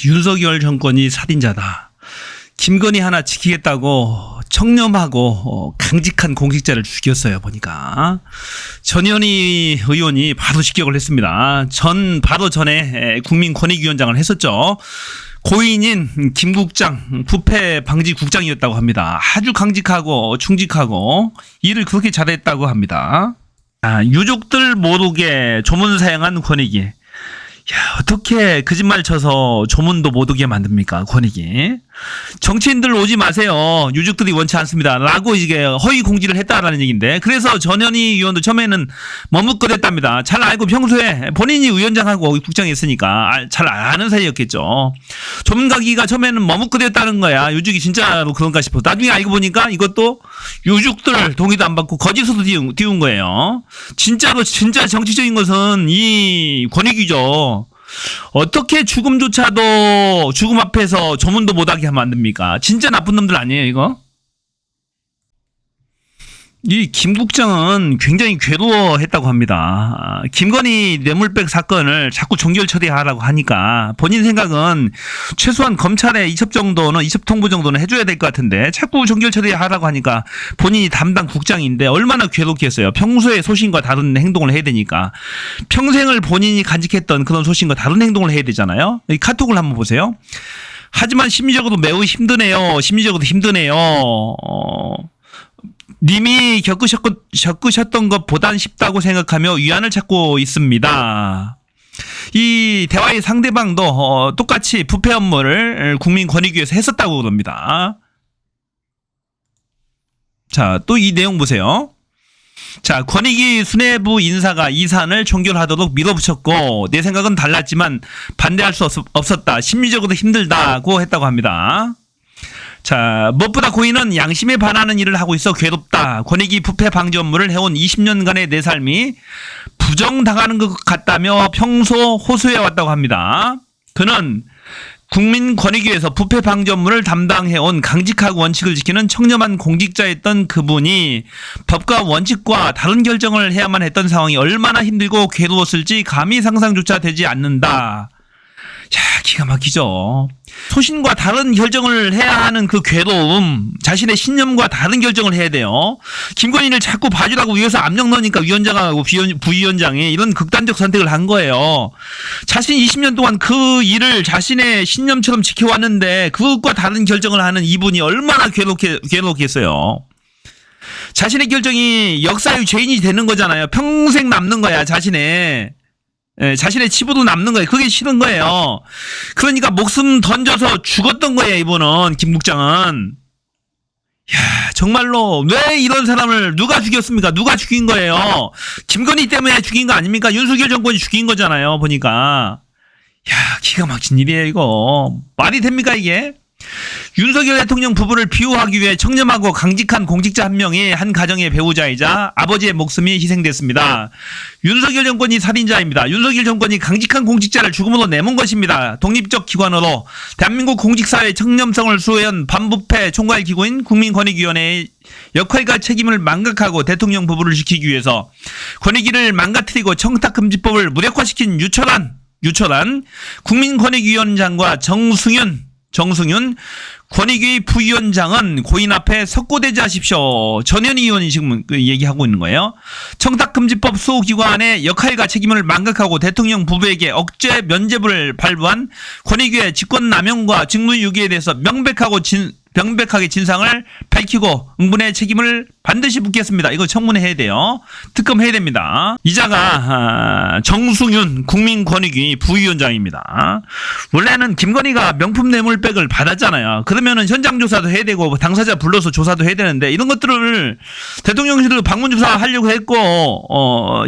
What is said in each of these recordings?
윤석열 정권이 살인자다. 김건희 하나 지키겠다고 청렴하고 강직한 공직자를 죽였어요. 보니까 전현희 의원이 바로 직격을 했습니다. 바로 전에 국민권익위원장을 했었죠. 고인인 김 국장 부패 방지 국장이었다고 합니다. 아주 강직하고 충직하고 일을 그렇게 잘했다고 합니다. 유족들 모르게 조문 사용한 권익위. 야, 어떻게 거짓말 쳐서 조문도 못 오게 만듭니까, 권익위? 정치인들 오지 마세요. 유족들이 원치 않습니다. 라고 이게 허위 공지를 했다라는 얘기인데, 그래서 전현희 의원도 처음에는 머뭇거렸답니다. 잘 알고 평소에 본인이 위원장하고 국장에 있으니까 잘 아는 사이였겠죠. 조문 가기가 처음에는 머뭇거렸다는 거야. 유족이 진짜로 그런가 싶어. 나중에 알고 보니까 이것도 유족들 동의도 안 받고 거짓으로 띄운 거예요. 진짜 정치적인 것은 이 권익위죠. 어떻게 죽음 앞에서 조문도 못하게 하면 안 됩니까? 진짜 나쁜 놈들 아니에요, 이거? 이 김 국장은 굉장히 괴로워했다고 합니다. 김건희 뇌물백 사건을 자꾸 종결 처리하라고 하니까 본인 생각은 최소한 검찰에 이첩 통보 정도는 해줘야 될 것 같은데 자꾸 종결 처리하라고 하니까 본인이 담당 국장인데 얼마나 괴롭겠어요. 평소에 소신과 다른 행동을 해야 되니까. 평생을 본인이 간직했던 그런 소신과 다른 행동을 해야 되잖아요. 이 카톡을 한번 보세요. 하지만 심리적으로 매우 힘드네요. 님이 겪으셨던 것보단 쉽다고 생각하며 위안을 찾고 있습니다. 이 대화의 상대방도 똑같이 부패 업무를 국민권익위에서 했었다고 그럽니다. 자, 또 이 내용 보세요. 자, 권익위 수뇌부 인사가 이 사안을 종결하도록 밀어붙였고 내 생각은 달랐지만 반대할 수 없었다. 심리적으로 힘들다고 했다고 합니다. 자, 무엇보다 고인은 양심에 반하는 일을 하고 있어 괴롭다. 권익위 부패 방지 업무를 해온 20년간의 내 삶이 부정당하는 것 같다며 평소 호소해왔다고 합니다. 그는 국민권익위에서 부패 방지 업무를 담당해온 강직하고 원칙을 지키는 청렴한 공직자였던 그분이 법과 원칙과 다른 결정을 해야만 했던 상황이 얼마나 힘들고 괴로웠을지 감히 상상조차 되지 않는다. 야, 기가 막히죠. 소신과 다른 결정을 해야 하는 그 괴로움, 자신의 신념과 다른 결정을 해야 돼요. 김건희를 자꾸 봐주라고 위해서 압력 넣으니까 위원장하고 부위원장이 이런 극단적 선택을 한 거예요. 자신 20년 동안 그 일을 자신의 신념처럼 지켜왔는데 그것과 다른 결정을 하는 이분이 얼마나 괴롭겠어요. 자신의 결정이 역사의 죄인이 되는 거잖아요. 평생 남는 거야, 자신의 치부도 남는 거예요. 그게 싫은 거예요. 그러니까 목숨 던져서 죽었던 거예요, 이분은, 김 국장은. 야, 정말로 왜 이런 사람을 누가 죽였습니까? 누가 죽인 거예요? 김건희 때문에 죽인 거 아닙니까? 윤석열 정권이 죽인 거잖아요, 보니까. 야, 기가 막힌 일이에요, 이거. 말이 됩니까, 이게? 윤석열 대통령 부부를 비호하기 위해 청렴하고 강직한 공직자 한 명이 한 가정의 배우자이자 아버지의 목숨이 희생됐습니다. 윤석열 정권이 살인자입니다. 윤석열 정권이 강직한 공직자를 죽음으로 내몬 것입니다. 독립적 기관으로 대한민국 공직사회의 청렴성을 수호한 반부패 총괄기구인 국민권익위원회의 역할과 책임을 망각하고 대통령 부부를 지키기 위해서 권익위를 망가뜨리고 청탁금지법을 무력화시킨 유철한 국민권익위원장과 정승윤 권익위 부위원장은 고인 앞에 석고되지 하십시오. 전현희 의원이 지금 얘기하고 있는 거예요. 청탁금지법 수호기관의 역할과 책임을 망각하고 대통령 부부에게 억제 면죄부를 발부한 권익위의 직권남용과 직무유기에 대해서 명백하게 진상을 밝히고 응분의 책임을 반드시 묻겠습니다. 이거 청문회해야 돼요. 특검해야 됩니다. 이자가 정승윤 국민권익위 부위원장입니다. 원래는 김건희가 명품 뇌물백을 받았잖아요. 그러면은 현장 조사도 해야 되고 당사자 불러서 조사도 해야 되는데 이런 것들을 대통령실도 방문 조사하려고 했고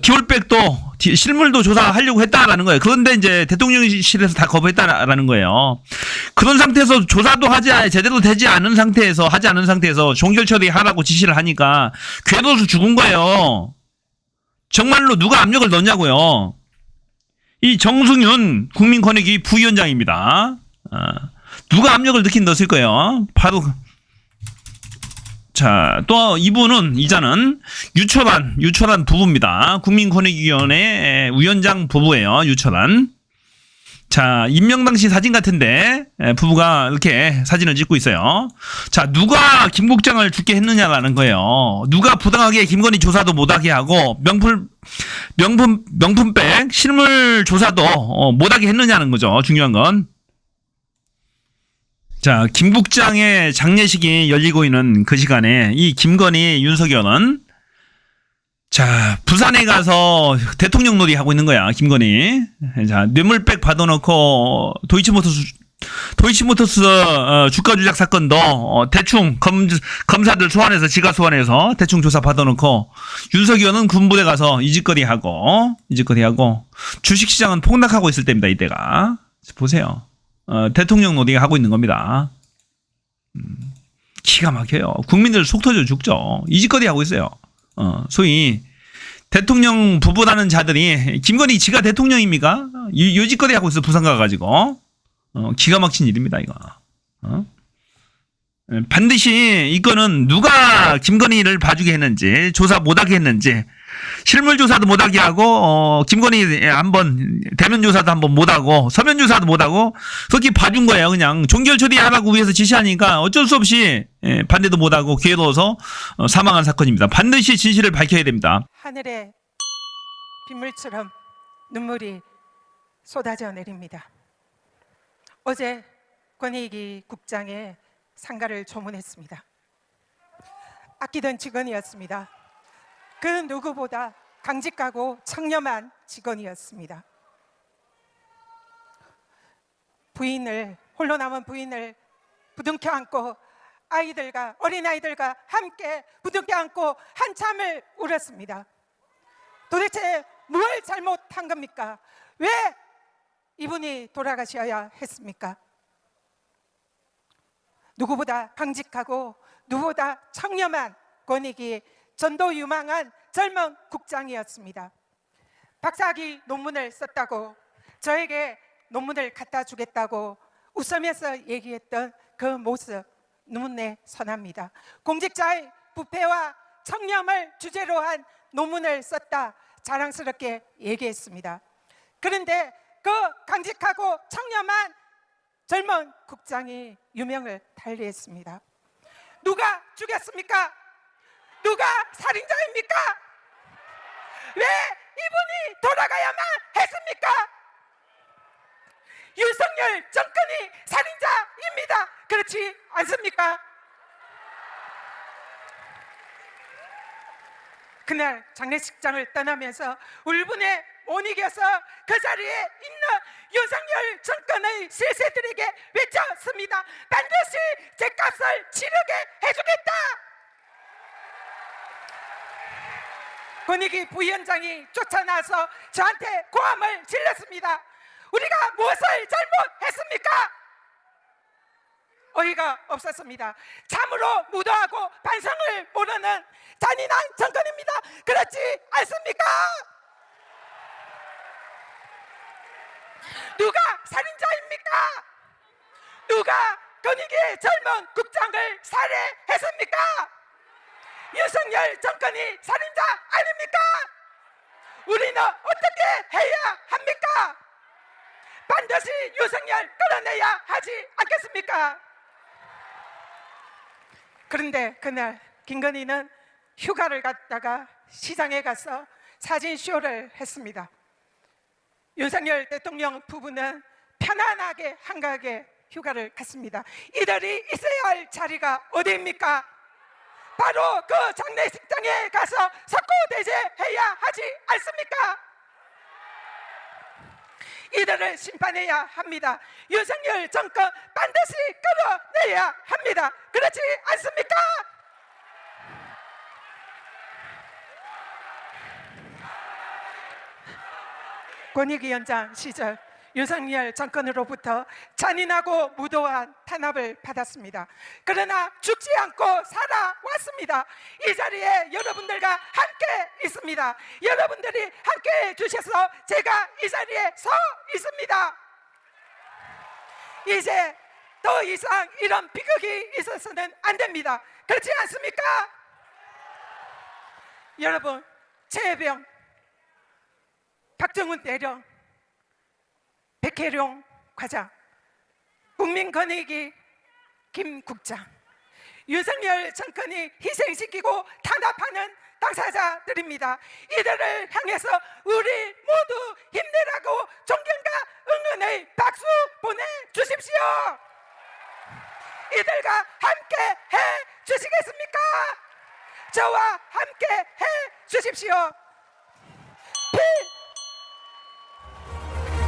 디올백도 실물도 조사하려고 했다라는 거예요. 그런데 이제 대통령실에서 다 거부했다라는 거예요. 그런 상태에서 조사도 제대로 하지 않은 상태에서 종결 처리하라고 지시를 하니까 괴로워서 죽은 거예요. 정말로 누가 압력을 넣냐고요. 이 정승윤 국민권익위 부위원장입니다. 누가 압력을 넣었을 거예요. 바로 자, 또 이자는 유철한 부부입니다. 국민권익위원회 위원장 부부예요. 유철한. 자, 임명 당시 사진 같은데 부부가 이렇게 사진을 찍고 있어요. 자, 누가 김 국장을 죽게 했느냐라는 거예요. 누가 부당하게 김건희 조사도 못하게 하고 명품백 실물 조사도 못하게 했느냐는 거죠. 중요한 건. 자, 김 국장의 장례식이 열리고 있는 그 시간에 이 김건희, 윤석열은 자, 부산에 가서 대통령 놀이 하고 있는 거야, 김건희. 자, 뇌물백 받아놓고 도이치모터스 주가 조작 사건도 대충 검사들 소환해서 지가 소환해서 대충 조사 받아놓고 윤석열은 군부대 가서 이짓거리 하고 주식시장은 폭락하고 있을 때입니다. 이때가 보세요. 대통령 놀이 하고 있는 겁니다. 기가 막혀요. 국민들 속 터져 죽죠. 이짓거리 하고 있어요. 소위 대통령 부부라는 자들이 김건희 지가 대통령입니까? 요짓거리 하고 있어. 부산 가가지고 기가 막힌 일입니다. 이거 반드시 이거는 누가 김건희를 봐주게 했는지 조사 못하게 했는지 실물 조사도 못하게 하고 김건희 한번 대면 조사도 한번 못하고 서면 조사도 못하고 그렇게 봐준 거예요. 그냥 종결 처리하라고 위해서 지시하니까 어쩔 수 없이 반대도 못하고 괴로워서 사망한 사건입니다. 반드시 진실을 밝혀야 됩니다. 하늘에 빗물처럼 눈물이 쏟아져 내립니다. 어제 권익위 국장의 상가를 조문했습니다. 아끼던 직원이었습니다. 그 누구보다 강직하고 청렴한 직원이었습니다. 홀로 남은 부인을 부둥켜 안고 어린아이들과 함께 부둥켜 안고 한참을 울었습니다. 도대체 뭘 잘못한 겁니까? 왜 이분이 돌아가셔야 했습니까? 누구보다 강직하고 누구보다 청렴한 권익위 전도 유망한 젊은 국장이었습니다. 박사학위 논문을 썼다고 저에게 논문을 갖다 주겠다고 웃으면서 얘기했던 그 모습 눈에 선합니다. 공직자의 부패와 청렴을 주제로 한 논문을 썼다 자랑스럽게 얘기했습니다. 그런데 그 강직하고 청렴한 젊은 국장이 유명을 달리했습니다. 누가 죽였습니까? 누가 살인자입니까? 왜 이분이 돌아가야만 했습니까? 윤석열 정권이 살인자입니다. 그렇지 않습니까? 그날 장례식장을 떠나면서 울분에 못 이겨서 그 자리에 있는 윤석열 정권의 실세들에게 외쳤습니다. 반드시 죗값을 치르게 해주겠다. 권익위 부위원장이 쫓아나서 저한테 고함을 질렀습니다. 우리가 무엇을 잘못했습니까? 어이가 없었습니다. 참으로 무도하고 반성을 모르는 잔인한 정권입니다. 그렇지 않습니까? 누가 살인자입니까? 누가 권익위의 젊은 국장을 살해했습니까? 윤석열 정권이 살인자 아닙니까? 우리는 어떻게 해야 합니까? 반드시 윤석열 끌어내야 하지 않겠습니까? 그런데 그날 김건희는 휴가를 갔다가 시장에 가서 사진쇼를 했습니다. 윤석열 대통령 부부는 편안하게 한가하게 휴가를 갔습니다. 이들이 있어야 할 자리가 어디입니까? 바로 그 장례식장에 가서 석고대죄해야 하지 않습니까? 이들을 심판해야 합니다. 윤석열 정권 반드시 끌어내야 합니다. 그렇지 않습니까? 권익위원장 시절 윤석열 정권으로부터 잔인하고 무도한 탄압을 받았습니다. 그러나 죽지 않고 살아왔습니다. 이 자리에 여러분들과 함께 있습니다. 여러분들이 함께 해주셔서 제가 이 자리에 서 있습니다. 이제 더 이상 이런 비극이 있어서는 안 됩니다. 그렇지 않습니까? 여러분, 최혜병, 박정훈 대령, 백혜룡 과장, 국민권익위 김 국장, 윤석열 정권이 희생시키고 탄압하는 당사자들입니다. 이들을 향해서 우리 모두 힘내라고 존경과 응원의 박수 보내주십시오. 이들과 함께 해 주시겠습니까? 저와 함께 해 주십시오.